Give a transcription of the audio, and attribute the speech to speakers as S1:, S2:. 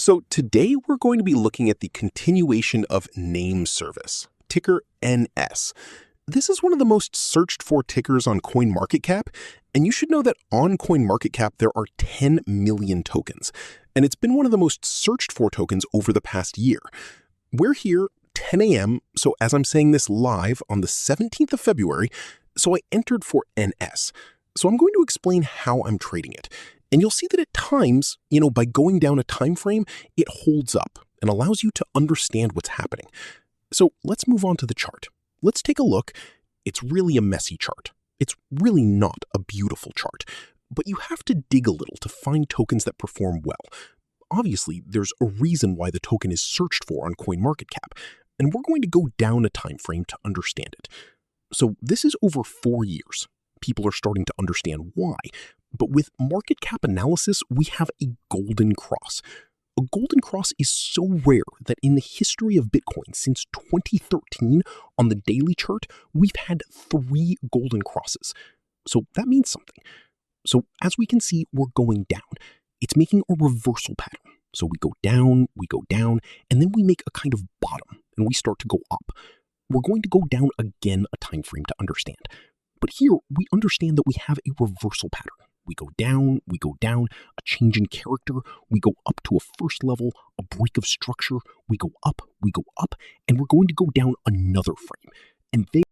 S1: So today we're going to be looking at the continuation of Name Service, ticker NS. This is one of the most searched for tickers on CoinMarketCap, and you should know that on CoinMarketCap there are 10 million tokens, and it's been one of the most searched for tokens over the past year. We're here 10 a.m., so as I'm saying this live on the 17th of February, so I entered for NS. So I'm going to explain how I'm trading it. And you'll see that at times, by going down a time frame, it holds up and allows you to understand what's happening. So let's move on to the chart. Let's take a look. It's really a messy chart. It's really not a beautiful chart, but you have to dig a little to find tokens that perform well. Obviously, there's a reason why the token is searched for on CoinMarketCap, and we're going to go down a time frame to understand it. So this is over 4 years. People are starting to understand why. But with market cap analysis, we have a golden cross. A golden cross is so rare that in the history of Bitcoin since 2013 on the daily chart, we've had 3 golden crosses. So that means something. So as we can see, we're going down. It's making a reversal pattern. So we go down, and then we make a kind of bottom, and we start to go up. We're going to go down again a time frame to understand. But here, we understand that we have a reversal pattern. We go down, a change in character, we go up to a first level, a break of structure, we go up, and we're going to go down another frame. And then